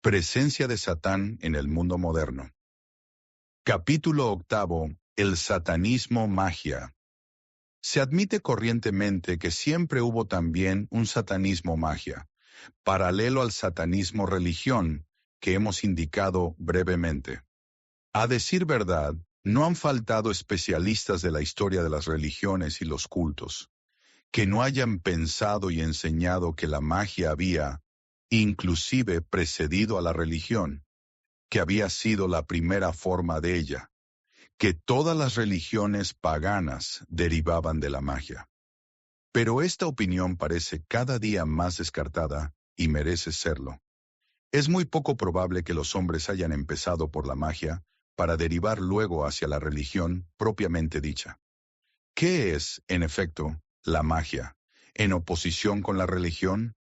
Presencia de Satán en el mundo moderno. Capítulo 8. El satanismo magia. Se admite corrientemente que siempre hubo también un satanismo magia, paralelo al satanismo religión, que hemos indicado brevemente. A decir verdad, no han faltado especialistas de la historia de las religiones y los cultos, que no hayan pensado y enseñado que la magia había, inclusive precedido a la religión, que había sido la primera forma de ella, que todas las religiones paganas derivaban de la magia. Pero esta opinión parece cada día más descartada y merece serlo. Es muy poco probable que los hombres hayan empezado por la magia para derivar luego hacia la religión propiamente dicha. ¿Qué es, en efecto, la magia, en oposición con la religión?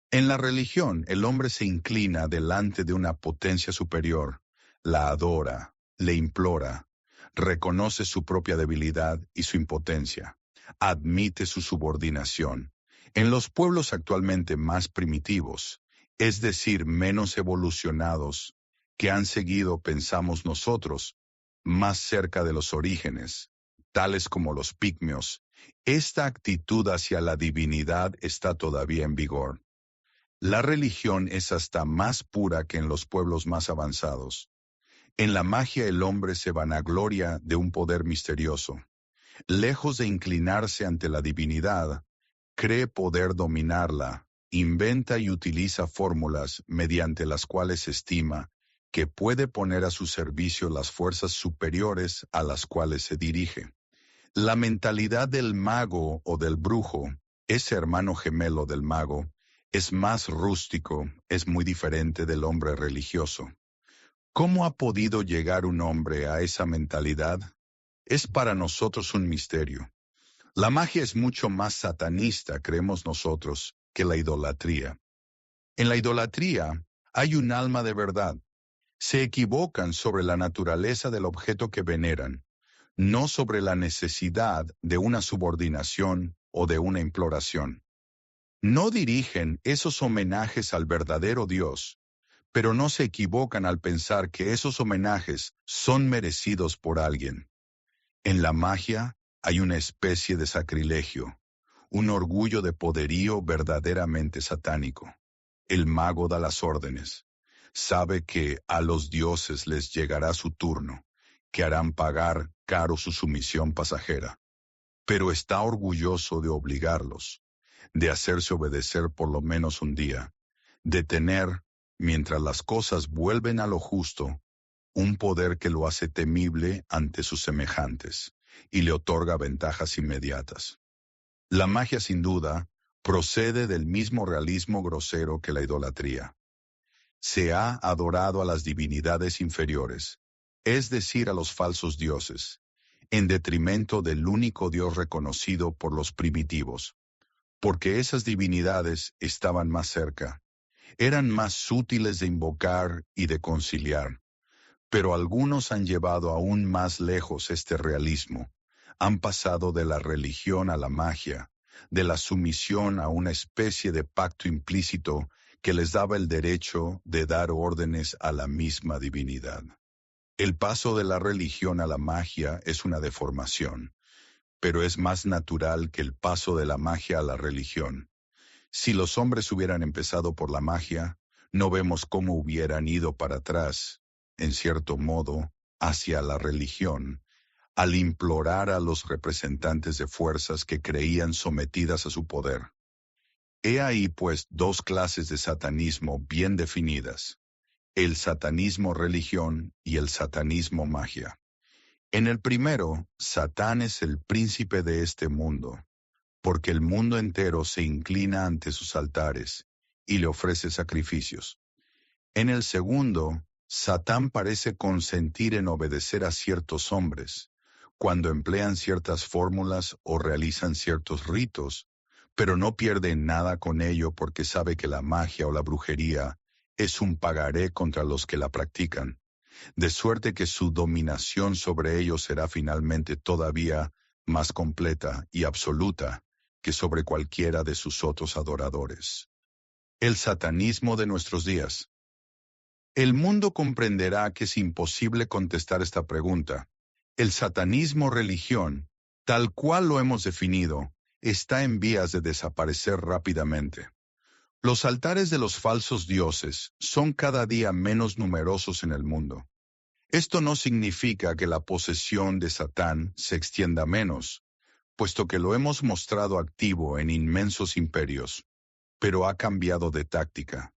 En la religión, el hombre se inclina delante de una potencia superior, la adora, le implora, reconoce su propia debilidad y su impotencia, admite su subordinación. En los pueblos actualmente más primitivos, es decir, menos evolucionados, que han seguido, pensamos nosotros, más cerca de los orígenes, tales como los pigmeos, esta actitud hacia la divinidad está todavía en vigor. La religión es hasta más pura que en los pueblos más avanzados. En la magia el hombre se vanagloria de un poder misterioso. Lejos de inclinarse ante la divinidad, cree poder dominarla, inventa y utiliza fórmulas mediante las cuales estima que puede poner a su servicio las fuerzas superiores a las cuales se dirige. La mentalidad del mago o del brujo, ese hermano gemelo del mago, es más rústico, es muy diferente del hombre religioso. ¿Cómo ha podido llegar un hombre a esa mentalidad? Es para nosotros un misterio. La magia es mucho más satanista, creemos nosotros, que la idolatría. En la idolatría hay un alma de verdad. Se equivocan sobre la naturaleza del objeto que veneran, no sobre la necesidad de una subordinación o de una imploración. No dirigen esos homenajes al verdadero Dios, pero no se equivocan al pensar que esos homenajes son merecidos por alguien. En la magia hay una especie de sacrilegio, un orgullo de poderío verdaderamente satánico. El mago da las órdenes. Sabe que a los dioses les llegará su turno, que harán pagar caro su sumisión pasajera. Pero está orgulloso de obligarlos, de hacerse obedecer por lo menos un día, de tener, mientras las cosas vuelven a lo justo, un poder que lo hace temible ante sus semejantes y le otorga ventajas inmediatas. La magia, sin duda, procede del mismo realismo grosero que la idolatría. Se ha adorado a las divinidades inferiores, es decir, a los falsos dioses, en detrimento del único Dios reconocido por los primitivos, porque esas divinidades estaban más cerca, eran más útiles de invocar y de conciliar. Pero algunos han llevado aún más lejos este realismo, han pasado de la religión a la magia, de la sumisión a una especie de pacto implícito que les daba el derecho de dar órdenes a la misma divinidad. El paso de la religión a la magia es una deformación, pero es más natural que el paso de la magia a la religión. Si los hombres hubieran empezado por la magia, no vemos cómo hubieran ido para atrás, en cierto modo, hacia la religión, al implorar a los representantes de fuerzas que creían sometidas a su poder. He ahí, pues, dos clases de satanismo bien definidas: el satanismo religión y el satanismo magia. En el primero, Satán es el príncipe de este mundo, porque el mundo entero se inclina ante sus altares y le ofrece sacrificios. En el segundo, Satán parece consentir en obedecer a ciertos hombres, cuando emplean ciertas fórmulas o realizan ciertos ritos, pero no pierde nada con ello porque sabe que la magia o la brujería es un pagaré contra los que la practican, de suerte que su dominación sobre ellos será finalmente todavía más completa y absoluta que sobre cualquiera de sus otros adoradores. El satanismo de nuestros días. El mundo comprenderá que es imposible contestar esta pregunta. El satanismo religión, tal cual lo hemos definido, está en vías de desaparecer rápidamente. Los altares de los falsos dioses son cada día menos numerosos en el mundo. Esto no significa que la posesión de Satán se extienda menos, puesto que lo hemos mostrado activo en inmensos imperios, pero ha cambiado de táctica.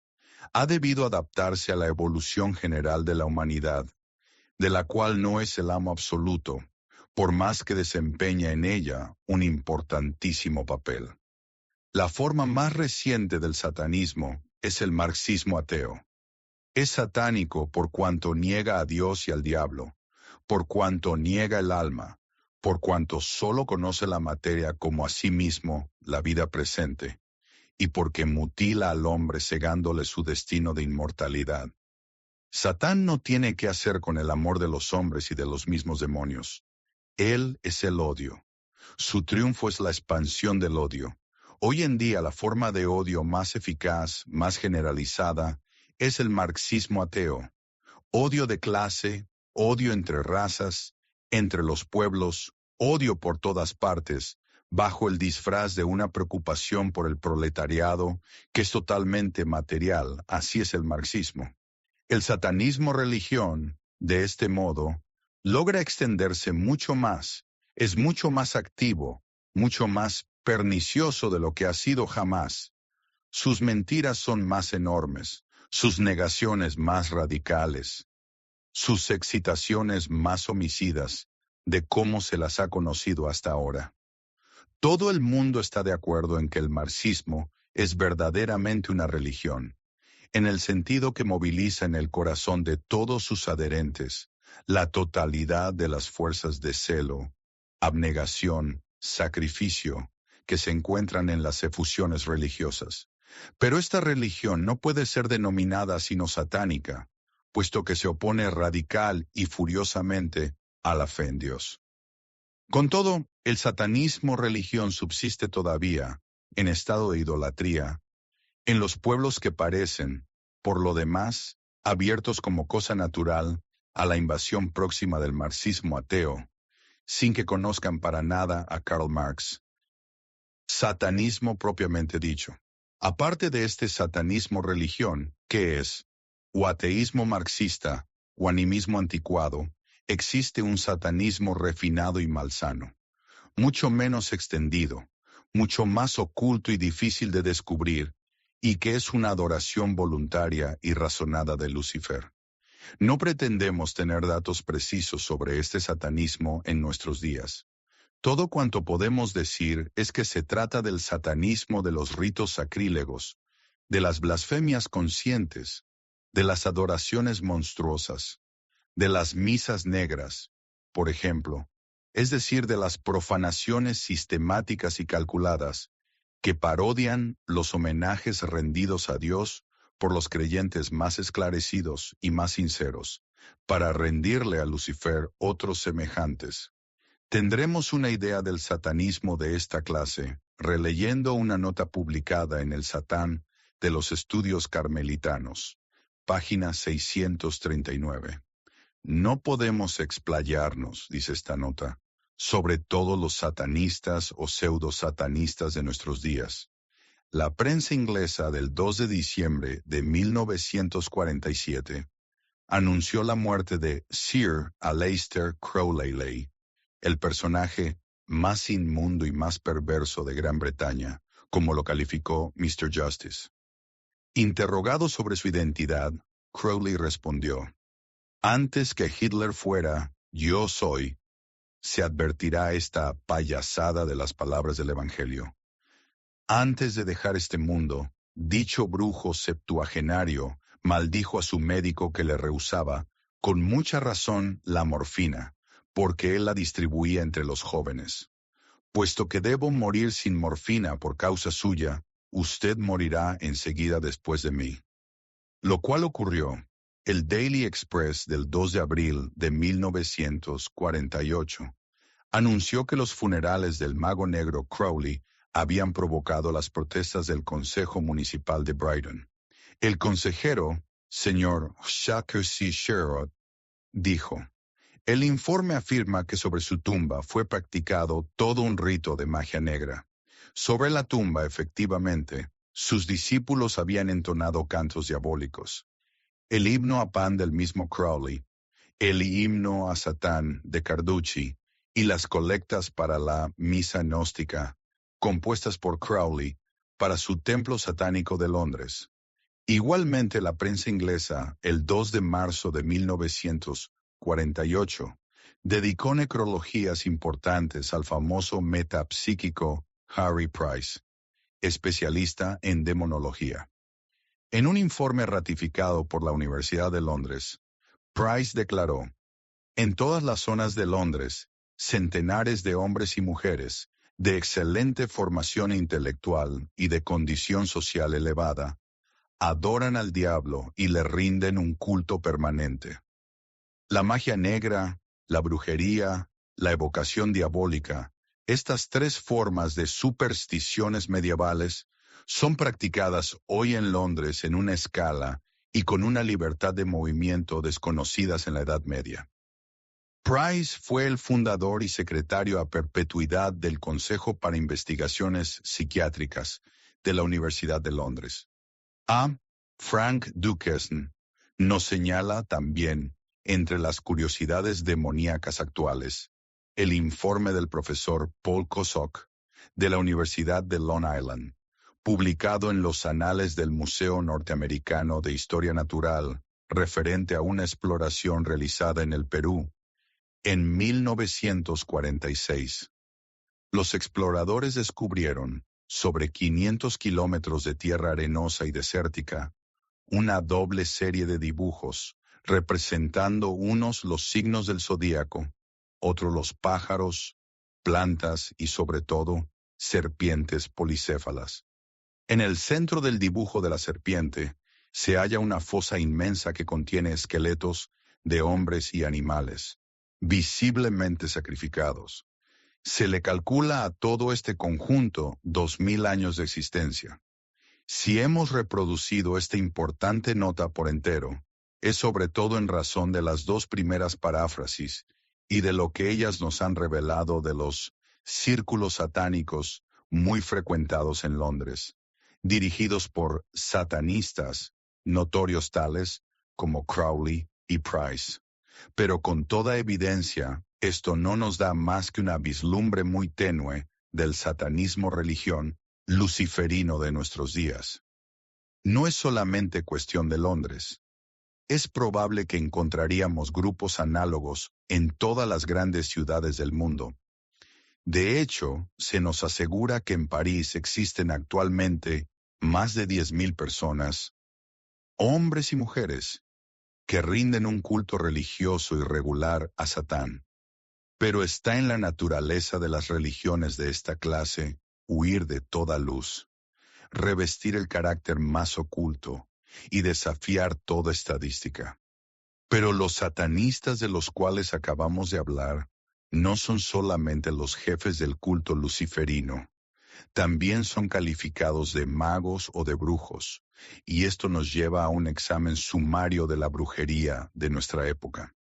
Ha debido adaptarse a la evolución general de la humanidad, de la cual no es el amo absoluto, por más que desempeña en ella un importantísimo papel. La forma más reciente del satanismo es el marxismo ateo. Es satánico por cuanto niega a Dios y al diablo, por cuanto niega el alma, por cuanto solo conoce la materia como a sí mismo, la vida presente, y porque mutila al hombre cegándole su destino de inmortalidad. Satán no tiene qué hacer con el amor de los hombres y de los mismos demonios. Él es el odio. Su triunfo es la expansión del odio. Hoy en día la forma de odio más eficaz, más generalizada, es el marxismo ateo. Odio de clase, odio entre razas, entre los pueblos, odio por todas partes, bajo el disfraz de una preocupación por el proletariado, que es totalmente material. Así es el marxismo. El satanismo religión, de este modo, logra extenderse mucho más, es mucho más activo, mucho más pernicioso de lo que ha sido jamás. Sus mentiras son más enormes, sus negaciones más radicales, sus excitaciones más homicidas de cómo se las ha conocido hasta ahora. Todo el mundo está de acuerdo en que el marxismo es verdaderamente una religión, en el sentido que moviliza en el corazón de todos sus adherentes la totalidad de las fuerzas de celo, abnegación, sacrificio que se encuentran en las efusiones religiosas. Pero esta religión no puede ser denominada sino satánica, puesto que se opone radical y furiosamente a la fe en Dios. Con todo, el satanismo religión subsiste todavía, en estado de idolatría, en los pueblos que parecen, por lo demás, abiertos como cosa natural a la invasión próxima del marxismo ateo, sin que conozcan para nada a Karl Marx. Satanismo propiamente dicho. Aparte de este satanismo religión, ¿qué es? O ateísmo marxista, o animismo anticuado, existe un satanismo refinado y malsano, mucho menos extendido, mucho más oculto y difícil de descubrir, y que es una adoración voluntaria y razonada de Lucifer. No pretendemos tener datos precisos sobre este satanismo en nuestros días. Todo cuanto podemos decir es que se trata del satanismo de los ritos sacrílegos, de las blasfemias conscientes, de las adoraciones monstruosas, de las misas negras, por ejemplo, es decir, de las profanaciones sistemáticas y calculadas que parodian los homenajes rendidos a Dios por los creyentes más esclarecidos y más sinceros, para rendirle a Lucifer otros semejantes. Tendremos una idea del satanismo de esta clase, releyendo una nota publicada en el Satán de los Estudios Carmelitanos, página 639. No podemos explayarnos, dice esta nota, sobre todos los satanistas o pseudo-satanistas de nuestros días. La prensa inglesa del 2 de diciembre de 1947 anunció la muerte de Sir Aleister Crowley, el personaje más inmundo y más perverso de Gran Bretaña, como lo calificó Mr. Justice. Interrogado sobre su identidad, Crowley respondió: antes que Hitler fuera, yo soy, se advertirá esta payasada de las palabras del Evangelio. Antes de dejar este mundo, dicho brujo septuagenario maldijo a su médico que le rehusaba, con mucha razón, la morfina, porque él la distribuía entre los jóvenes. Puesto que debo morir sin morfina por causa suya, usted morirá enseguida después de mí. Lo cual ocurrió. El Daily Express del 2 de abril de 1948 anunció que los funerales del mago negro Crowley habían provocado las protestas del Consejo Municipal de Brighton. El consejero, señor Shaker C. Sherrod, dijo, el informe afirma que sobre su tumba fue practicado todo un rito de magia negra. Sobre la tumba, efectivamente, sus discípulos habían entonado cantos diabólicos. El himno a Pan del mismo Crowley, el himno a Satán de Carducci y las colectas para la misa gnóstica, compuestas por Crowley para su templo satánico de Londres. Igualmente, la prensa inglesa, el 2 de marzo de 1948, dedicó necrologías importantes al famoso metapsíquico Harry Price, especialista en demonología. En un informe ratificado por la Universidad de Londres, Price declaró, en todas las zonas de Londres, centenares de hombres y mujeres, de excelente formación intelectual y de condición social elevada, adoran al diablo y le rinden un culto permanente. La magia negra, la brujería, la evocación diabólica, estas tres formas de supersticiones medievales son practicadas hoy en Londres en una escala y con una libertad de movimiento desconocidas en la Edad Media. Price fue el fundador y secretario a perpetuidad del Consejo para Investigaciones Psiquiátricas de la Universidad de Londres. Frank Duquesne nos señala también, entre las curiosidades demoníacas actuales, el informe del profesor Paul Kosok de la Universidad de Long Island, publicado en los Anales del Museo Norteamericano de Historia Natural, referente a una exploración realizada en el Perú en 1946. Los exploradores descubrieron, sobre 500 kilómetros de tierra arenosa y desértica, una doble serie de dibujos, representando unos los signos del zodíaco, otros los pájaros, plantas y sobre todo, serpientes policéfalas. En el centro del dibujo de la serpiente se halla una fosa inmensa que contiene esqueletos de hombres y animales, visiblemente sacrificados. Se le calcula a todo este conjunto 2000 años de existencia. Si hemos reproducido esta importante nota por entero, es sobre todo en razón de las dos primeras paráfrasis y de lo que ellas nos han revelado de los círculos satánicos muy frecuentados en Londres, dirigidos por satanistas, notorios tales como Crowley y Price. Pero con toda evidencia, esto no nos da más que una vislumbre muy tenue del satanismo religión luciferino de nuestros días. No es solamente cuestión de Londres. Es probable que encontraríamos grupos análogos en todas las grandes ciudades del mundo. De hecho, se nos asegura que en París existen actualmente más de 10.000 personas, hombres y mujeres, que rinden un culto religioso y regular a Satán. Pero está en la naturaleza de las religiones de esta clase huir de toda luz, revestir el carácter más oculto y desafiar toda estadística. Pero los satanistas de los cuales acabamos de hablar no son solamente los jefes del culto luciferino, también son calificados de magos o de brujos, y esto nos lleva a un examen sumario de la brujería de nuestra época.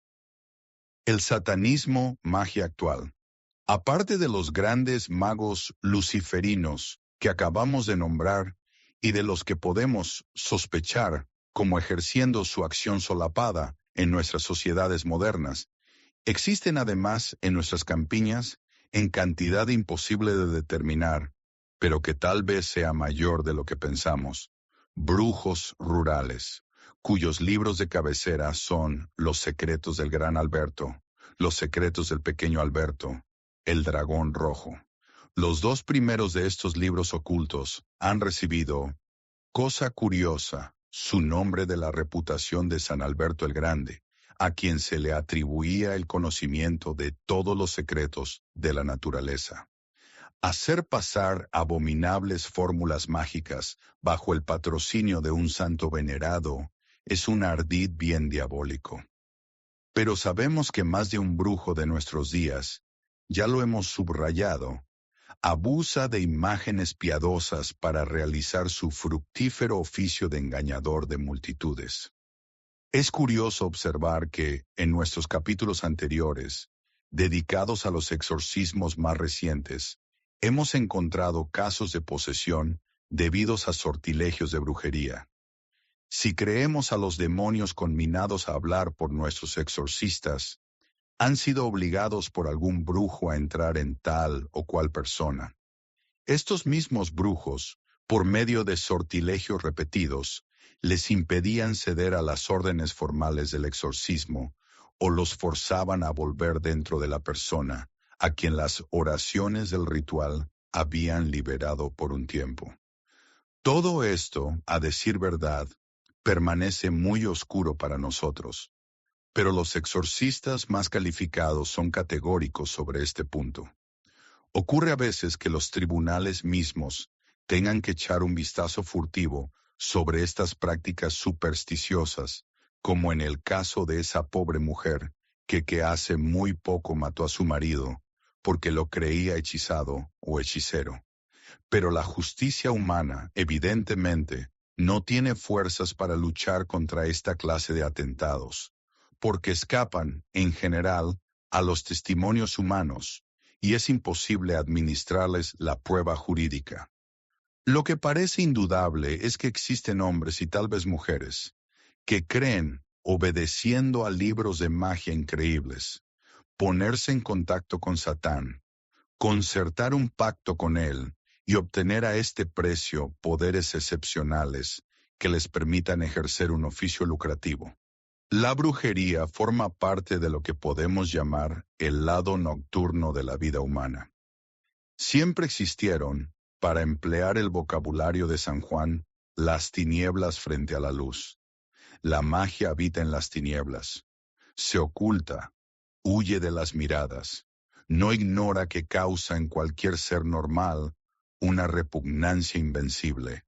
El satanismo, magia actual. Aparte de los grandes magos luciferinos que acabamos de nombrar y de los que podemos sospechar como ejerciendo su acción solapada en nuestras sociedades modernas, existen además en nuestras campiñas en cantidad imposible de determinar, pero que tal vez sea mayor de lo que pensamos, brujos rurales, cuyos libros de cabecera son Los secretos del gran Alberto, Los secretos del pequeño Alberto, El dragón rojo. Los dos primeros de estos libros ocultos han recibido, cosa curiosa, su nombre de la reputación de San Alberto el Grande, a quien se le atribuía el conocimiento de todos los secretos de la naturaleza. Hacer pasar abominables fórmulas mágicas bajo el patrocinio de un santo venerado es un ardid bien diabólico. Pero sabemos que más de un brujo de nuestros días, ya lo hemos subrayado, abusa de imágenes piadosas para realizar su fructífero oficio de engañador de multitudes. Es curioso observar que, en nuestros capítulos anteriores, dedicados a los exorcismos más recientes, hemos encontrado casos de posesión debidos a sortilegios de brujería. Si creemos a los demonios conminados a hablar por nuestros exorcistas, han sido obligados por algún brujo a entrar en tal o cual persona. Estos mismos brujos, por medio de sortilegios repetidos, les impedían ceder a las órdenes formales del exorcismo o los forzaban a volver dentro de la persona a quien las oraciones del ritual habían liberado por un tiempo. Todo esto, a decir verdad, permanece muy oscuro para nosotros, pero los exorcistas más calificados son categóricos sobre este punto. Ocurre a veces que los tribunales mismos tengan que echar un vistazo furtivo sobre estas prácticas supersticiosas, como en el caso de esa pobre mujer que hace muy poco mató a su marido porque lo creía hechizado o hechicero. Pero la justicia humana, evidentemente, no tiene fuerzas para luchar contra esta clase de atentados, porque escapan, en general, a los testimonios humanos, y es imposible administrarles la prueba jurídica. Lo que parece indudable es que existen hombres y tal vez mujeres que creen, obedeciendo a libros de magia increíbles, ponerse en contacto con Satán, concertar un pacto con él y obtener a este precio poderes excepcionales que les permitan ejercer un oficio lucrativo. La brujería forma parte de lo que podemos llamar el lado nocturno de la vida humana. Siempre existieron, para emplear el vocabulario de San Juan, las tinieblas frente a la luz. La magia habita en las tinieblas. Se oculta, huye de las miradas. No ignora que causa en cualquier ser normal una repugnancia invencible.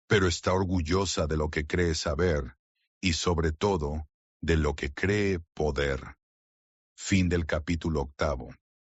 Pero está orgullosa de lo que cree saber y sobre todo de lo que cree poder. Fin del capítulo 8.